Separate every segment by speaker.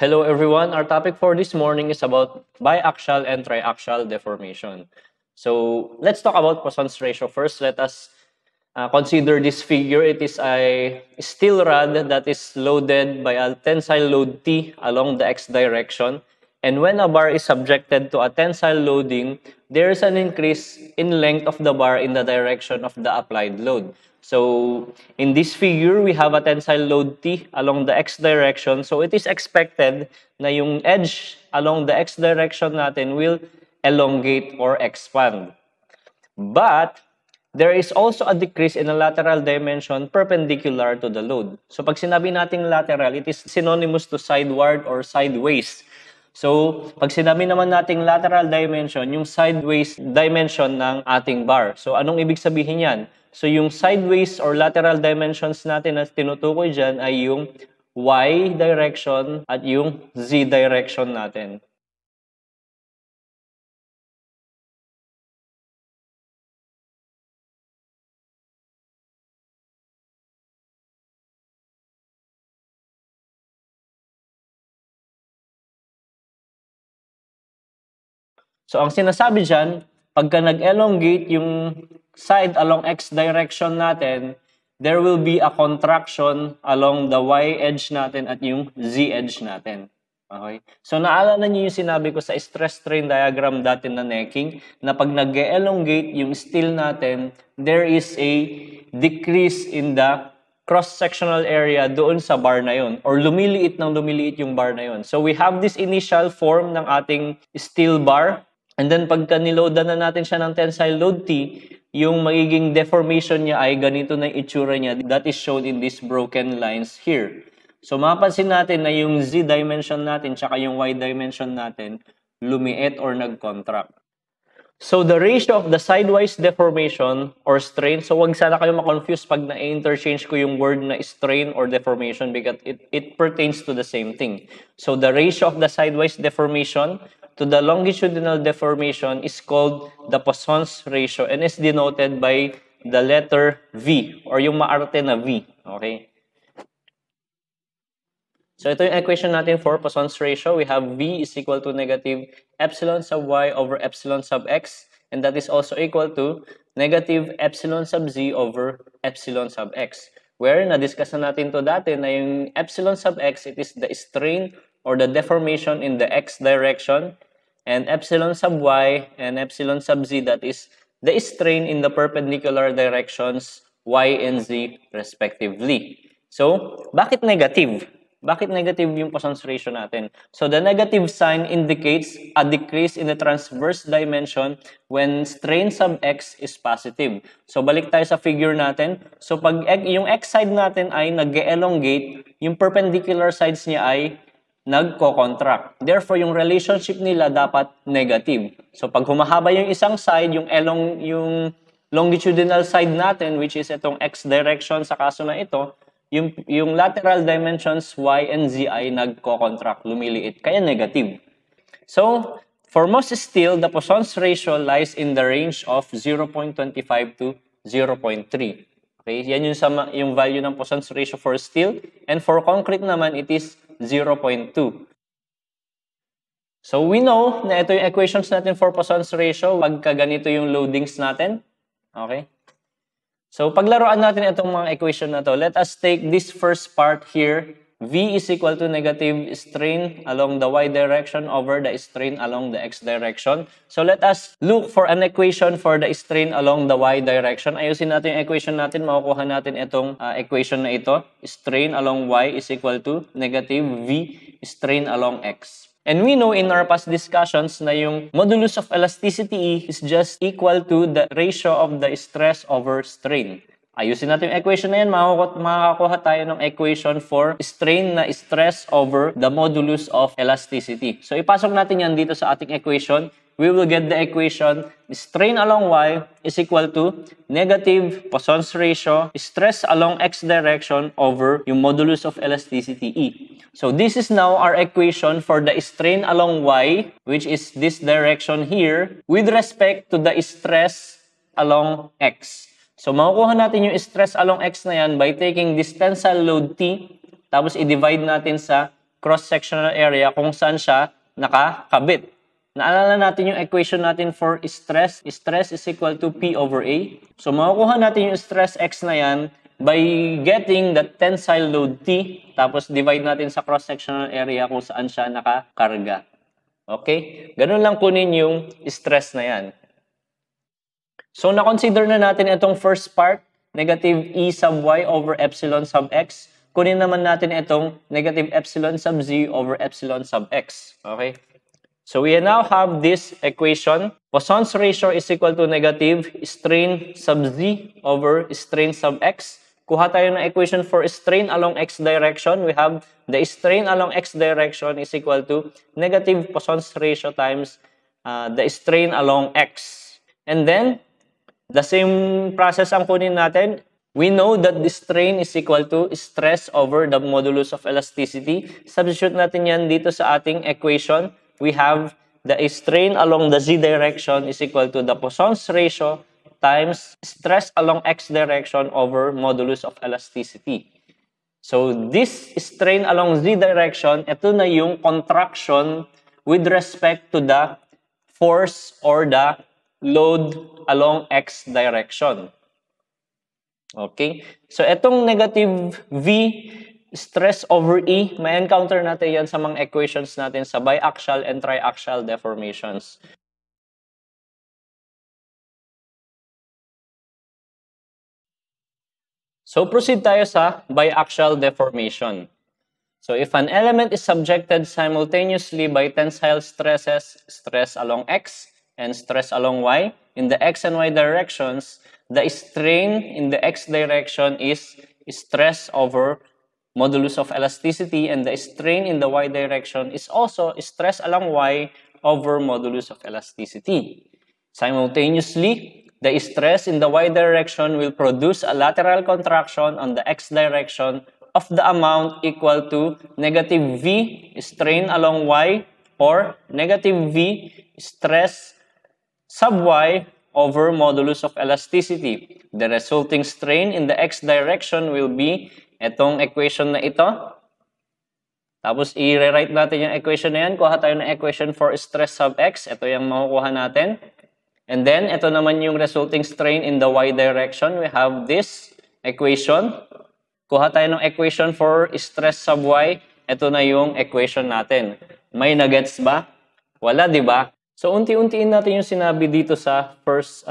Speaker 1: Hello everyone, our topic for this morning is about biaxial and triaxial deformation. So let's talk about Poisson's ratio first. Let us consider this figure. It is a steel rod that is loaded by a tensile load T along the x direction. And when a bar is subjected to a tensile loading, there is an increase in length of the bar in the direction of the applied load. So in this figure, we have a tensile load T along the x direction. So it is expected na yung edge along the x direction natin will elongate or expand. But there is also a decrease in the lateral dimension perpendicular to the load. So pag sinabi nating lateral, it is synonymous to sideward or sideways. So pag sinabi naman nating lateral dimension, yung sideways dimension ng ating bar. So anong ibig sabihin yan? So yung sideways or lateral dimensions natin na tinutukoy dyan ay yung y direction at yung z direction natin. So ang sinasabi dyan, pagka nag-elongate yung side along x direction natin, there will be a contraction along the y edge natin at yung z edge natin. Okay? So naalala niyo yung sinabi ko sa stress strain diagram dati na necking, na pag nag-elongate yung steel natin, there is a decrease in the cross-sectional area doon sa bar na yon, or lumiliit yung bar na yon. So we have this initial form ng ating steel bar. And then pagka niloadan na natin siya ng tensile load T, yung magiging deformation niya ay ganito na itsura niya. That is shown in these broken lines here. So mapapansin natin na yung Z dimension natin tsaka yung Y dimension natin lumiit or nag-contract. So the ratio of the sidewise deformation or strain, so wag sana kayo ma-confuse pag na-interchange ko yung word na strain or deformation because it pertains to the same thing. So the ratio of the sidewise deformation to the longitudinal deformation is called the Poisson's ratio and is denoted by the letter V or yung maarte na V. Okay? So ito yung equation natin for Poisson's ratio. We have V is equal to negative epsilon sub y over epsilon sub x, and that is also equal to negative epsilon sub z over epsilon sub x. Where na-discuss na natin to dati na yung epsilon sub x, it is the strain or the deformation in the x direction, and epsilon sub y and epsilon sub z, that is the strain in the perpendicular directions y and z respectively. So, bakit negative? Bakit negative yung Poisson's ratio natin? So, the negative sign indicates a decrease in the transverse dimension when strain sub x is positive. So, balik tayo sa figure natin. So, pag yung x side natin ay nag-elongate, yung perpendicular sides niya ay nagko-contract. Therefore, yung relationship nila dapat negative. So, pag humahaba yung isang side, yung longitudinal side natin, which is itong x direction sa kaso na ito, yung lateral dimensions y and z ay nagko-contract, lumiliit, kaya negative. So, for most steel, the Poisson's ratio lies in the range of 0.25 to 0.3. Okay, yan yung value ng Poisson's ratio for steel. And for concrete naman, it is 0.2. So we know na ito yung equations natin for Poisson's ratio pagka ganito yung loadings natin. Okay? So paglaruan natin itong mga equation na to, let us take this first part here. V is equal to negative strain along the y direction over the strain along the x direction. So let us look for an equation for the strain along the y direction. Ayusin natin yung equation natin, makukuha natin itong equation na ito. Strain along y is equal to negative V strain along x. And we know in our past discussions na yung modulus of elasticity E is just equal to the ratio of the stress over strain. Ayusin natin yung equation na yan, makakakuha tayo ng equation for strain na stress over the modulus of elasticity. So ipasok natin yan dito sa ating equation. We will get the equation strain along y is equal to negative Poisson's ratio stress along x direction over yung modulus of elasticity E. So this is now our equation for the strain along y, which is this direction here, with respect to the stress along x. So, makukuha natin yung stress along x na yan by taking this tensile load T, tapos i-divide natin sa cross-sectional area kung saan siya nakakabit. Naalala natin yung equation natin for stress. Stress is equal to P over A. So, makukuha natin yung stress X na yan by getting the tensile load T, tapos divide natin sa cross-sectional area kung saan siya nakakarga. Okay? Ganun lang kunin yung stress na yan. So, na-consider na natin itong first part, negative E sub Y over epsilon sub X. Kunin naman natin itong negative epsilon sub Z over epsilon sub X. Okay? So, we now have this equation. Poisson's ratio is equal to negative strain sub Z over strain sub X. Kuha tayo ng equation for strain along X direction. We have the strain along X direction is equal to negative Poisson's ratio times the strain along X. And then, the same process ang kunin natin. We know that the strain is equal to stress over the modulus of elasticity. Substitute natin yan dito sa ating equation. We have the strain along the Z direction is equal to the Poisson's ratio times stress along X direction over modulus of elasticity. So, this strain along Z direction, ito na yung contraction with respect to the force or the load along X direction. Okay? So, itong negative V stress over E, may encounter natin yan sa mga equations natin sa biaxial and triaxial deformations. So, proceed tayo sa biaxial deformation. So, if an element is subjected simultaneously by tensile stresses, stress along X and stress along Y, in the X and Y directions, the strain in the X direction is stress over modulus of elasticity, and the strain in the Y direction is also stress along Y over modulus of elasticity. Simultaneously, the stress in the Y direction will produce a lateral contraction on the X direction of the amount equal to negative V strain along Y or negative V stress sub Y over modulus of elasticity. The resulting strain in the X direction will be itong equation na ito. Tapos, i-rewrite natin yung equation na yan. Kuha tayo ng equation for stress sub X. Ito yung makukuha natin. And then, ito naman yung resulting strain in the Y direction. We have this equation. Kuha tayo ng equation for stress sub Y. Ito na yung equation natin. May nagets ba? Wala, di ba? So, unti-untiin natin yung sinabi dito sa first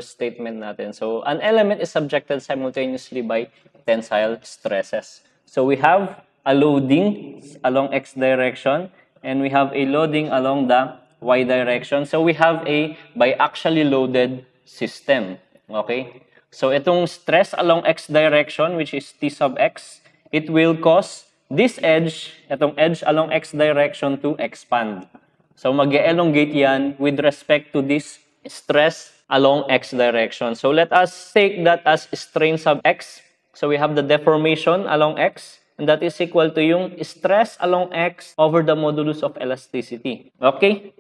Speaker 1: statement natin. So, an element is subjected simultaneously by tensile stresses. So, we have a loading along X direction and we have a loading along the Y direction. So, we have a biaxially loaded system. Okay? So, itong stress along X direction, which is T sub X, it will cause this edge, itong edge along X direction to expand. So, mag-elongate yan with respect to this stress along X direction. So, let us take that as strain sub X. So, we have the deformation along X, and that is equal to yung stress along X over the modulus of elasticity. Okay?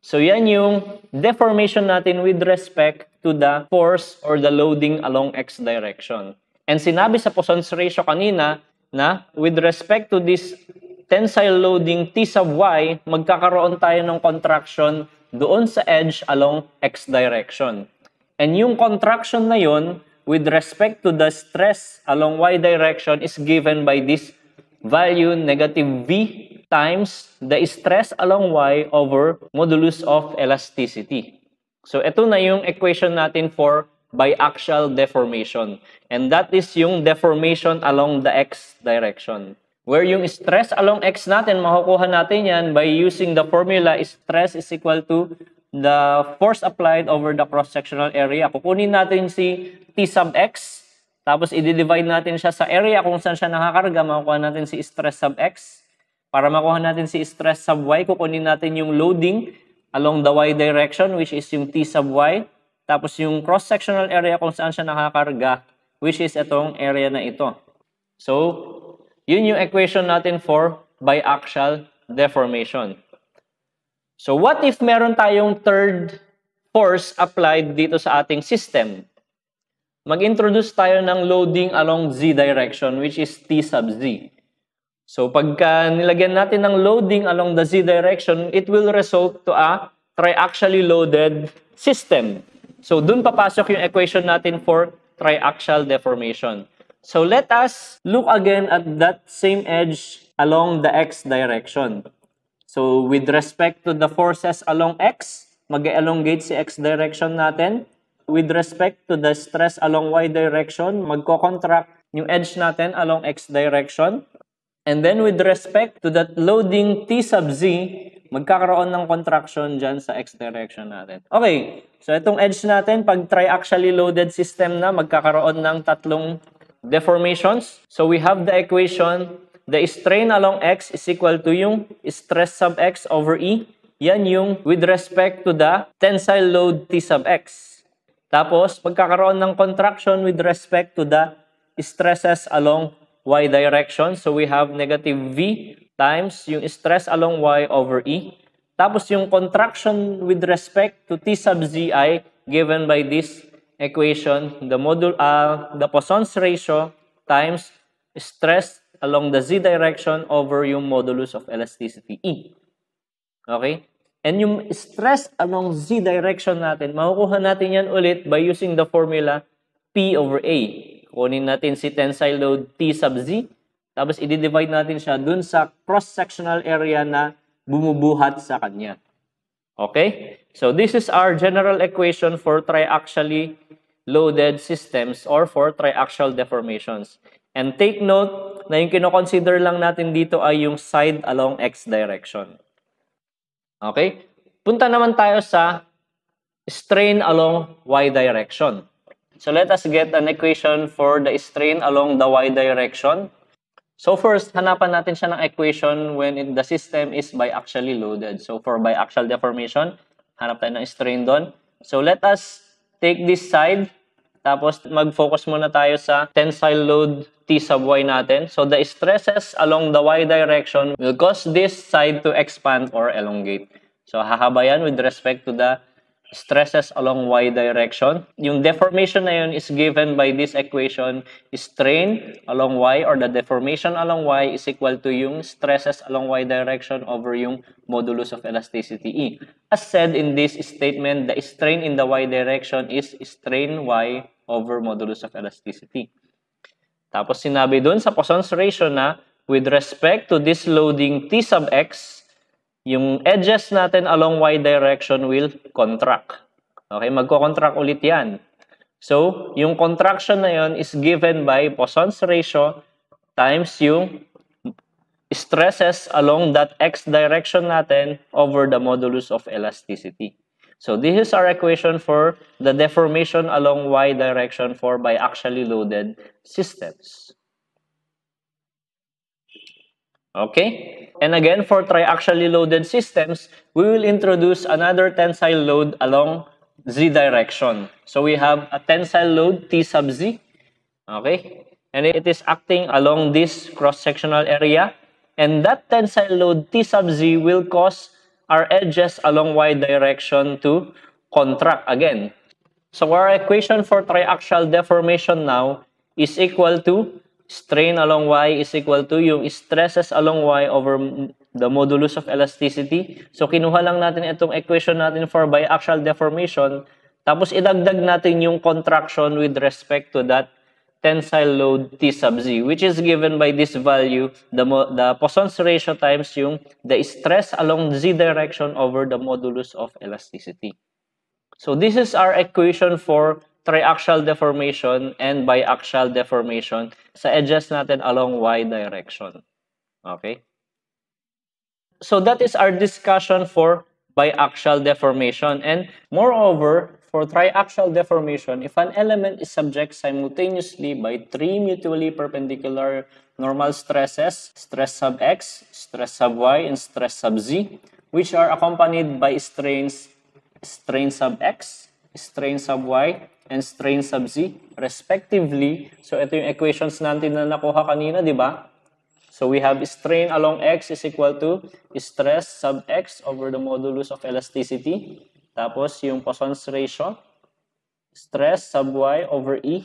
Speaker 1: So, yan yung deformation natin with respect to the force or the loading along X direction. And sinabi sa Poisson's ratio kanina na with respect to this tensile loading T sub Y, magkakaroon tayo ng contraction doon sa edge along X direction. And yung contraction na yun, with respect to the stress along Y direction, is given by this value, negative V, times the stress along Y over modulus of elasticity. So, ito na yung equation natin for biaxial deformation. And that is yung deformation along the X direction. Where yung stress along X natin, makukuha natin yan by using the formula stress is equal to the force applied over the cross-sectional area. Kukunin natin si T sub X, tapos i-divide natin siya sa area kung saan siya nakakarga, makukuha natin si stress sub X. Para makuha natin si stress sub Y, kukunin natin yung loading along the Y direction, which is yung T sub Y. Tapos yung cross-sectional area kung saan siya nakakarga, which is itong area na ito. So, yun yung equation natin for biaxial deformation. So, what if meron tayong third force applied dito sa ating system? Mag-introduce tayo ng loading along Z direction, which is T sub Z. So pagka nilagyan natin ng loading along the z direction, it will result to a triaxially loaded system. So dun papasok yung equation natin for triaxial deformation. So let us look again at that same edge along the x direction. So with respect to the forces along x, mag-elongate si x direction natin. With respect to the stress along y direction, magko-contract yung edge natin along x direction. And then with respect to that loading t sub z, magkakaroon ng contraction dyan sa x direction natin. Okay, so itong edge natin, pag triaxially loaded system na, magkakaroon ng tatlong deformations. So we have the equation, the strain along x is equal to yung stress sub x over E. Yan yung with respect to the tensile load T sub x. Tapos, pagkakaroon ng contraction with respect to the stresses along y direction. So we have negative V times yung stress along y over E. Tapos yung contraction with respect to T sub z ay given by this equation, the Poisson's ratio times stress along the z direction over yung modulus of elasticity E. Okay? And yung stress along z direction natin, makukuha natin yan ulit by using the formula P over A. Kunin natin si tensile load T sub z, tapos i-divide natin siya dun sa cross-sectional area na bumubuhat sa kanya. Okay? So this is our general equation for triaxially loaded systems or for triaxial deformations. And take note na yung kino-consider lang natin dito ay yung side along x direction. Okay? Punta naman tayo sa strain along y direction. So let us get an equation for the strain along the y direction. So first, hanapan natin siya ng equation when the system is biaxially loaded. So for biaxial deformation, hanap tayo ng strain doon. So let us take this side, tapos mag-focus muna tayo sa tensile load T sub y natin. So the stresses along the y direction will cause this side to expand or elongate. So hahaba yan with respect to the stresses along y direction. Yung deformation na yun is given by this equation, strain along y or the deformation along y is equal to yung stresses along y direction over yung modulus of elasticity E. As said in this statement, the strain in the y direction is strain y over modulus of elasticity. Tapos sinabi dun sa Poisson's ratio na with respect to this loading T sub x, yung edges natin along y direction will contract. Okay, magko-contract ulit yan. So, yung contraction na yun is given by Poisson's ratio times yung stresses along that x direction natin over the modulus of elasticity. So, this is our equation for the deformation along y direction for biaxially loaded systems. Okay? And again, for triaxially loaded systems, we will introduce another tensile load along z direction. So we have a tensile load T sub z. Okay? And it is acting along this cross-sectional area. And that tensile load T sub z will cause our edges along y direction to contract again. So our equation for triaxial deformation now is equal to strain along y is equal to yung stresses along y over the modulus of elasticity. So, kinuha lang natin itong equation natin for biaxial deformation. Tapos, idagdag natin yung contraction with respect to that tensile load T sub z, which is given by this value, the Poisson's ratio times yung the stress along z direction over the modulus of elasticity. So, this is our equation for triaxial deformation and biaxial deformation sa edges natin along y direction. Okay? So that is our discussion for biaxial deformation. And moreover, for triaxial deformation, if an element is subject simultaneously by three mutually perpendicular normal stresses, stress sub x, stress sub y, and stress sub z, which are accompanied by strains, strain sub x, strain sub y, and strain sub z, respectively. So, ito yung equations natin na nakuha kanina, di ba? So, we have strain along x is equal to stress sub x over the modulus of elasticity. Tapos, yung Poisson's ratio, stress sub y over E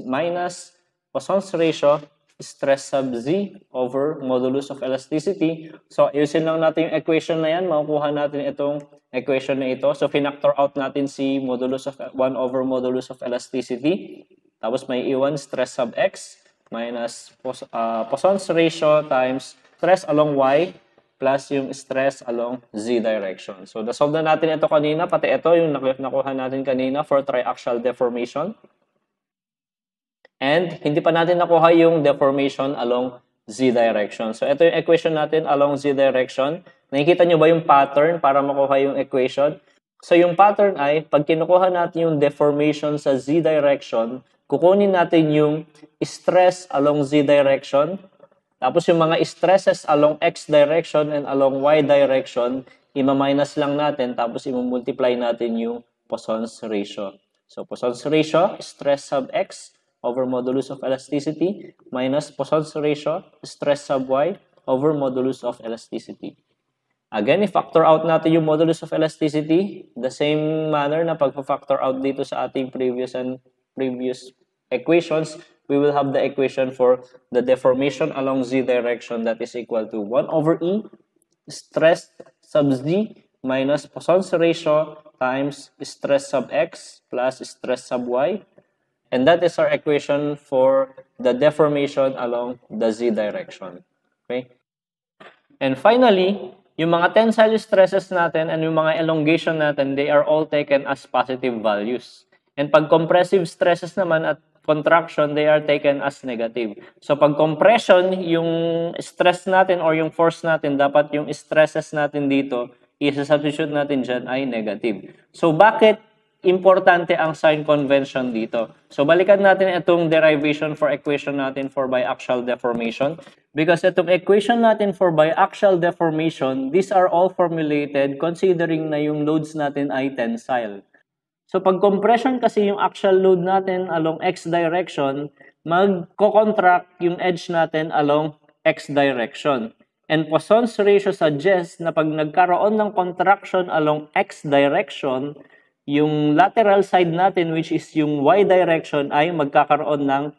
Speaker 1: minus Poisson's ratio stress sub Z over modulus of elasticity. So, ayusin lang natin yung equation na yan. Makukuha natin itong equation na ito. So, finactor out natin si modulus of 1 over modulus of elasticity. Tapos, may iwan stress sub X minus Poisson's ratio times stress along Y plus yung stress along Z direction. So, nasolve na natin ito kanina. Pati ito yung nakuha natin kanina for triaxial deformation. And hindi pa natin nakuha yung deformation along Z direction. So, ito yung equation natin along Z direction. Nakikita nyo ba yung pattern para makuha yung equation? So, yung pattern ay, pag kinukuha natin yung deformation sa Z direction, kukunin natin yung stress along Z direction. Tapos yung mga stresses along X direction and along Y direction, ima-minus lang natin, tapos i-multiply natin yung Poisson's ratio. So, Poisson's ratio, stress sub X over modulus of elasticity minus Poisson's ratio, stress sub Y over modulus of elasticity. Again, i-factor out natin yung modulus of elasticity, the same manner na pag-factor out dito sa ating previous equations, we will have the equation for the deformation along Z direction that is equal to 1 over E stress sub Z minus Poisson's ratio times stress sub X plus stress sub Y. And that is our equation for the deformation along the Z direction. Okay? And finally, yung mga tensile stresses natin and yung mga elongation natin, they are all taken as positive values. And pag compressive stresses naman at contraction, they are taken as negative. So pag compression, yung stress natin or yung force natin, dapat yung stresses natin dito, i-substitute natin dyan ay negative. So bakit importante ang sign convention dito? So balikan natin itong derivation for equation natin for biaxial deformation. Because itong equation natin for biaxial deformation, these are all formulated considering na yung loads natin ay tensile. So, pag compression kasi yung axial load natin along X direction, magko-contract yung edge natin along X direction. And Poisson's ratio suggests na pag nagkaroon ng contraction along X direction, yung lateral side natin, which is yung Y direction, ay magkakaroon ng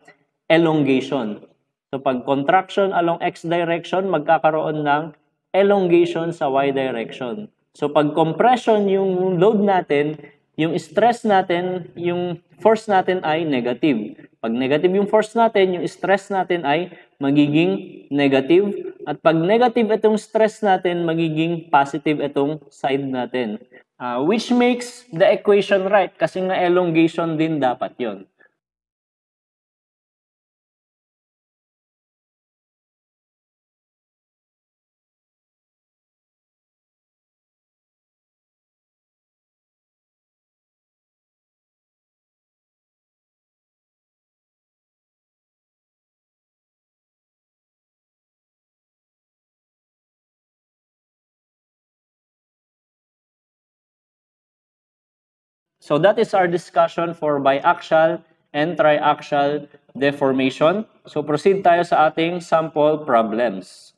Speaker 1: elongation. So, pag contraction along X direction, magkakaroon ng elongation sa Y direction. So, pag compression yung load natin, yung stress natin, yung force natin ay negative. Pag negative yung force natin, yung stress natin ay magiging negative. At pag negative itong stress natin, magiging positive itong side natin. Which makes the equation right kasi nga elongation din dapat yon. So that is our discussion for biaxial and triaxial deformation. So proceed tayo sa ating sample problems.